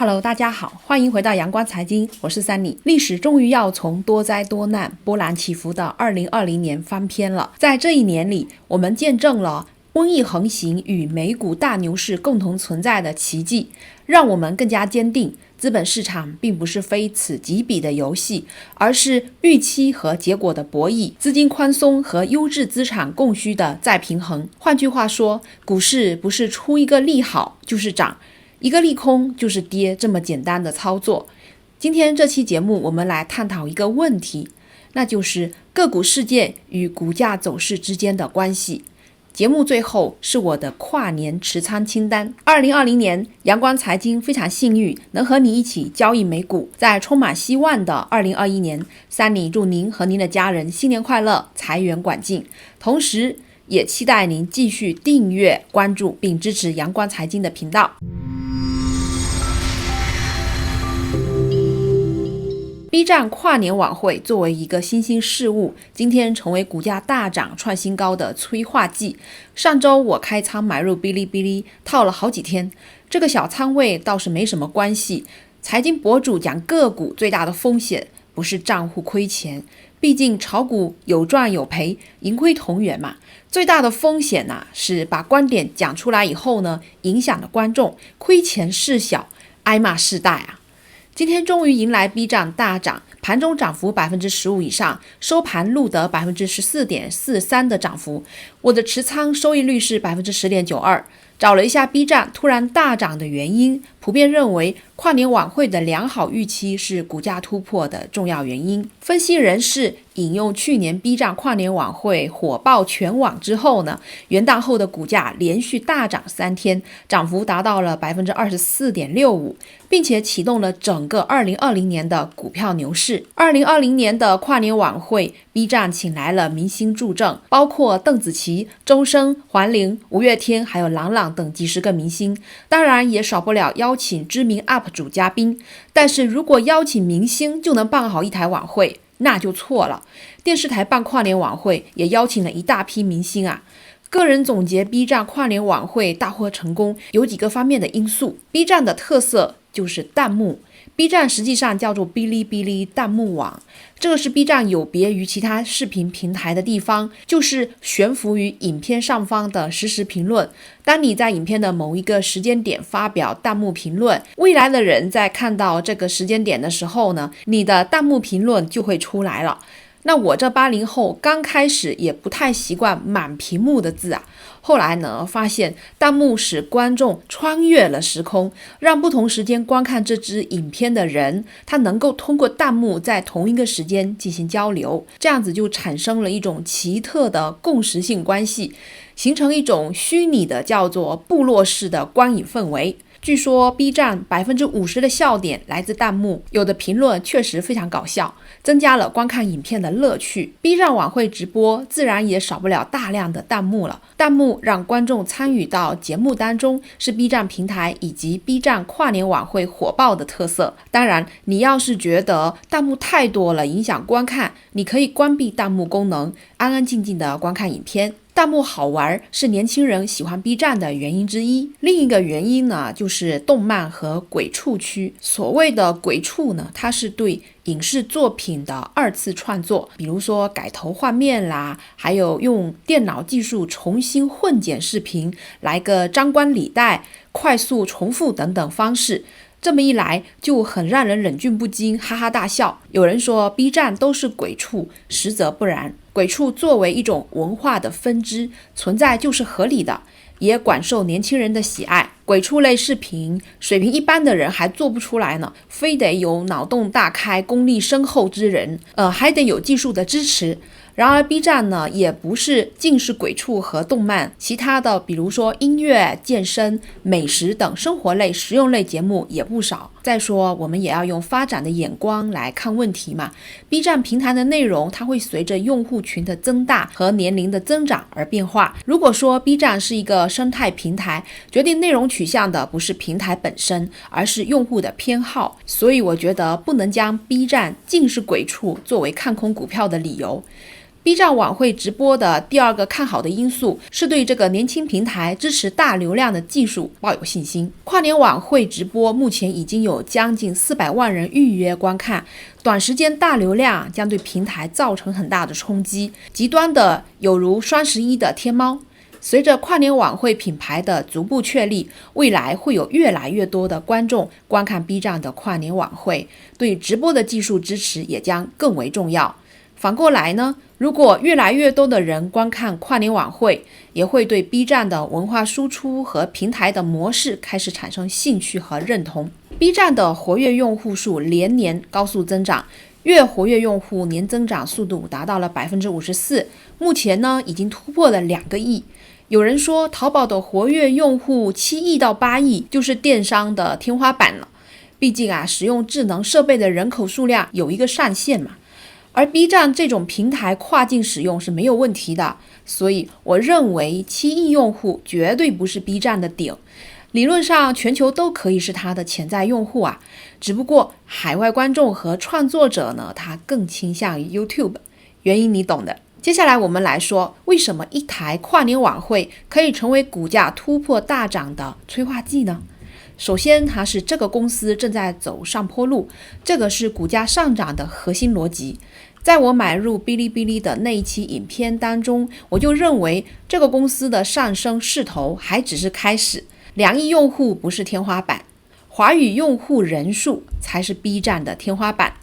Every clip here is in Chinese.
Hello， 大家好，欢迎回到阳光财经，我是三里。历史终于要从多灾多难、波澜起伏的2020年翻篇了。在这一年里，我们见证了瘟疫横行与美股大牛市共同存在的奇迹，让我们更加坚定，资本市场并不是非此即彼的游戏，而是预期和结果的博弈，资金宽松和优质资产供需的再平衡。换句话说，股市不是出一个利好就是涨，一个利空就是跌，这么简单的操作。今天这期节目我们来探讨一个问题，那就是个股事件与股价走势之间的关系。节目最后是我的跨年持仓清单。2020年，阳光财经非常幸运能和你一起交易美股。在充满希望的2021年，三里祝您和您的家人新年快乐，财源广进。同时也期待您继续订阅、关注并支持阳光财经的频道。B 站跨年晚会作为一个新兴事物，今天成为股价大涨创新高的催化剂。上周我开仓买入哔哩哔哩，套了好几天，这个小仓位倒是没什么关系。财经博主讲个股最大的风险不是账户亏钱，毕竟炒股有赚有赔，盈亏同源嘛。最大的风险是把观点讲出来以后呢，影响了观众，亏钱事小，挨骂事大啊。今天终于迎来 B 站大涨，盘中涨幅 15% 以上，收盘录得 14.43% 的涨幅，我的持仓收益率是 10.92%。找了一下 B 站突然大涨的原因，普遍认为跨年晚会的良好预期是股价突破的重要原因。分析人士引用去年 B 站跨年晚会火爆全网之后呢，元旦后的股价连续大涨3天，涨幅达到了 24.65%， 并且启动了整个2020年的股票牛市。2020年的跨年晚会 B 站请来了明星助阵，包括邓紫棋、周深、黄龄、五月天还有郎朗等几十个明星，当然也少不了邀请知名 UP 主嘉宾。但是如果邀请明星就能办好一台晚会，那就错了。电视台办跨年晚会也邀请了一大批明星啊。个人总结 B 站跨年晚会大获成功有几个方面的因素。 B 站的特色就是弹幕， B 站实际上叫做哔哩哔哩弹幕网，这个是 B 站有别于其他视频平台的地方，就是悬浮于影片上方的实时评论。当你在影片的某一个时间点发表弹幕评论，未来的人在看到这个时间点的时候呢，你的弹幕评论就会出来了。那我这80后刚开始也不太习惯满屏幕的字啊，后来呢发现弹幕使观众穿越了时空，让不同时间观看这支影片的人，他能够通过弹幕在同一个时间进行交流，这样子就产生了一种奇特的共识性关系，形成一种虚拟的叫做部落式的观影氛围。据说 B 站 50% 的笑点来自弹幕，有的评论确实非常搞笑，增加了观看影片的乐趣。 B 站晚会直播自然也少不了大量的弹幕了，弹幕让观众参与到节目当中，是 B 站平台以及 B 站跨年晚会火爆的特色。当然你要是觉得弹幕太多了影响观看，你可以关闭弹幕功能，安安静静的观看影片。弹幕好玩是年轻人喜欢 B 站的原因之一。另一个原因呢，就是动漫和鬼畜区。所谓的鬼畜呢，它是对影视作品的2次创作，比如说改头换面啦，还有用电脑技术重新混剪视频，来个张冠李戴、快速重复等等方式。这么一来就很让人忍俊不禁，哈哈大笑。有人说 B 站都是鬼畜，实则不然。鬼畜作为一种文化的分支，存在就是合理的，也广受年轻人的喜爱。鬼畜类视频水平一般的人还做不出来呢，非得有脑洞大开、功力深厚之人，还得有技术的支持。然而 B 站呢，也不是尽是鬼畜和动漫，其他的比如说音乐、健身、美食等生活类、实用类节目也不少。再说我们也要用发展的眼光来看问题嘛。 B 站平台的内容它会随着用户群的增大和年龄的增长而变化。如果说 B 站是一个生态平台，决定内容取向的不是平台本身，而是用户的偏好，所以我觉得不能将 B 站尽是鬼畜作为看空股票的理由。B 站晚会直播的第二个看好的因素是对这个年轻平台支持大流量的技术抱有信心。跨年晚会直播目前已经有将近400万人预约观看，短时间大流量将对平台造成很大的冲击，极端的有如双11的天猫。随着跨年晚会品牌的逐步确立，未来会有越来越多的观众观看 B 站的跨年晚会，对直播的技术支持也将更为重要。反过来呢，如果越来越多的人观看跨年晚会，也会对 B 站的文化输出和平台的模式开始产生兴趣和认同。B 站的活跃用户数连年高速增长，月活跃用户年增长速度达到了 54%， 目前呢已经突破了2个亿。有人说淘宝的活跃用户7亿到8亿就是电商的天花板了，毕竟使用智能设备的人口数量有一个上限嘛。而 B 站这种平台跨境使用是没有问题的，所以我认为7亿用户绝对不是 B 站的顶，理论上全球都可以是它的潜在用户只不过海外观众和创作者呢，他更倾向于 YouTube， 原因你懂的。接下来我们来说，为什么一台跨年晚会可以成为股价突破大涨的催化剂呢？首先，它是这个公司正在走上坡路，这个是股价上涨的核心逻辑。在我买入哔哩哔哩的那一期影片当中，我就认为这个公司的上升势头还只是开始，2亿用户不是天花板，华语用户人数才是 B 站的天花板。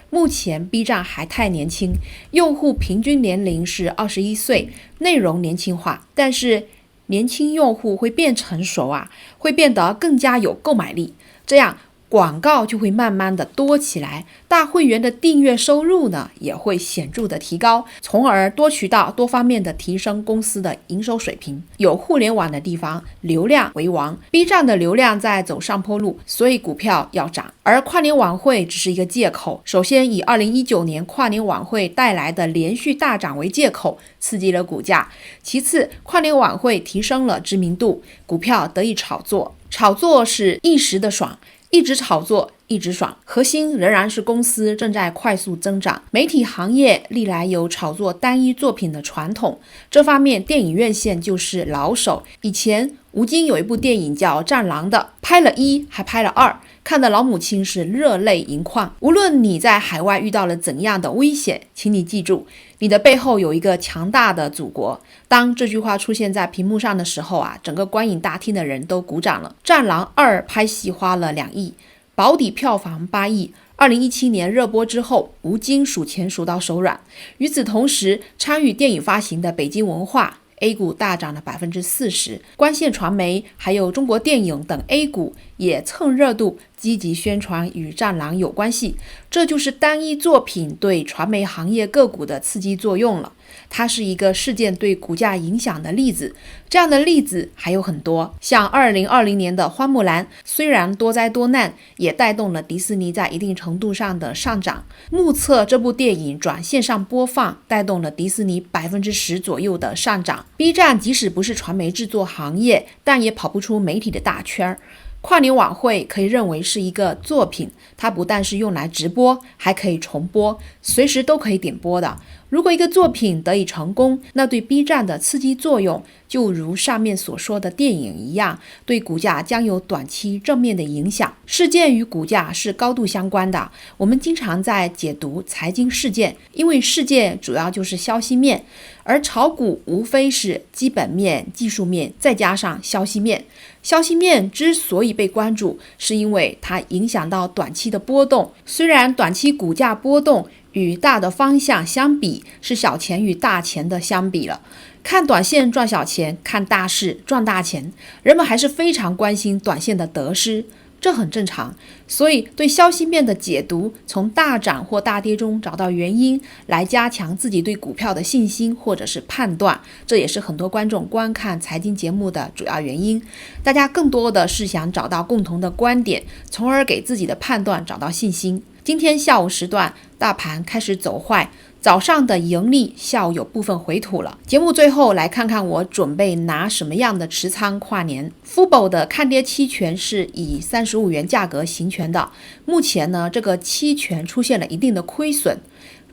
目前 B 站还太年轻，用户平均年龄是21岁，内容年轻化，但是年轻用户会变成熟会变得更加有购买力，这样广告就会慢慢的多起来，大会员的订阅收入呢也会显著的提高，从而多渠道多方面的提升公司的营收水平。有互联网的地方，流量为王， B 站的流量在走上坡路，所以股票要涨。而跨年晚会只是一个借口，首先以2019年跨年晚会带来的连续大涨为借口，刺激了股价。其次，跨年晚会提升了知名度，股票得以炒作，炒作是一时的爽，一直炒作一直爽，核心仍然是公司正在快速增长。媒体行业历来有炒作单一作品的传统，这方面电影院线就是老手。以前吴京有一部电影叫《战狼》的，拍了1还拍了2，看的老母亲是热泪盈眶。无论你在海外遇到了怎样的危险，请你记住，你的背后有一个强大的祖国。当这句话出现在屏幕上的时候整个观影大厅的人都鼓掌了。《战狼2》拍戏花了2亿，保底票房8亿。2017年热播之后，吴京数钱数到手软。与此同时，参与电影发行的北京文化A 股大涨了40%，光线传媒还有中国电影等 A 股也蹭热度，积极宣传与战狼有关系。这就是单一作品对传媒行业个股的刺激作用了，它是一个事件对股价影响的例子。这样的例子还有很多，像2020年的花木兰，虽然多灾多难，也带动了迪士尼在一定程度上的上涨。目测这部电影转线上播放，带动了迪士尼10%左右的上涨。B 站即使不是传媒制作行业，但也跑不出媒体的大圈。跨年晚会可以认为是一个作品，它不但是用来直播，还可以重播，随时都可以点播的。如果一个作品得以成功，那对 B 站的刺激作用就如上面所说的电影一样，对股价将有短期正面的影响。事件与股价是高度相关的，我们经常在解读财经事件，因为事件主要就是消息面，而炒股无非是基本面、技术面再加上消息面。消息面之所以被关注，是因为它影响到短期的波动。虽然短期股价波动与大的方向相比是小钱与大钱的相比了，看短线赚小钱，看大势赚大钱，人们还是非常关心短线的得失，这很正常。所以对消息面的解读，从大涨或大跌中找到原因，来加强自己对股票的信心或者是判断，这也是很多观众观看财经节目的主要原因。大家更多的是想找到共同的观点，从而给自己的判断找到信心。今天下午时段，大盘开始走坏，早上的盈利下午有部分回吐了。节目最后来看看我准备拿什么样的持仓跨年。Fubo 的看跌期权是以35元价格行权的，目前呢这个期权出现了一定的亏损，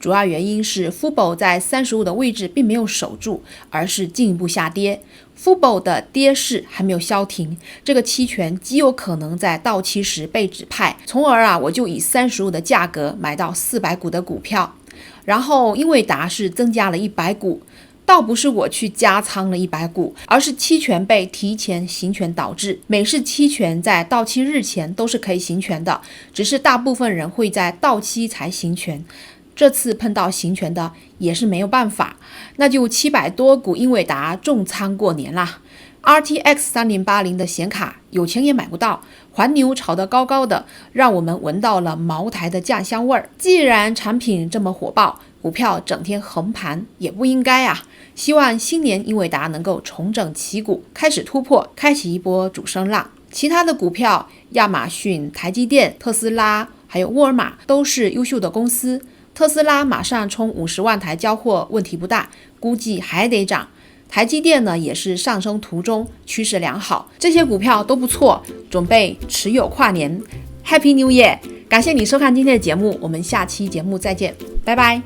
主要原因是 FUBO 在35的位置并没有守住，而是进一步下跌。FUBO 的跌势还没有消停，这个期权极有可能在到期时被指派，从而我就以35的价格买到400股的股票。然后英伟达是增加了100股，倒不是我去加仓了100股，而是期权被提前行权导致。美式期权在到期日前都是可以行权的，只是大部分人会在到期才行权。这次碰到行权的也是没有办法，那就700多股英伟达重仓过年啦。RTX 3080的显卡有钱也买不到，环牛炒得高高的，让我们闻到了茅台的酱香味儿。既然产品这么火爆，股票整天横盘也不应该啊。希望新年英伟达能够重整旗鼓，开始突破，开启一波主升浪。其他的股票，亚马逊、台积电、特斯拉还有沃尔玛都是优秀的公司。特斯拉马上冲50万台交货问题不大，估计还得涨。台积电呢也是上升途中，趋势良好，这些股票都不错，准备持有跨年。Happy New Year！ 感谢你收看今天的节目，我们下期节目再见，拜拜。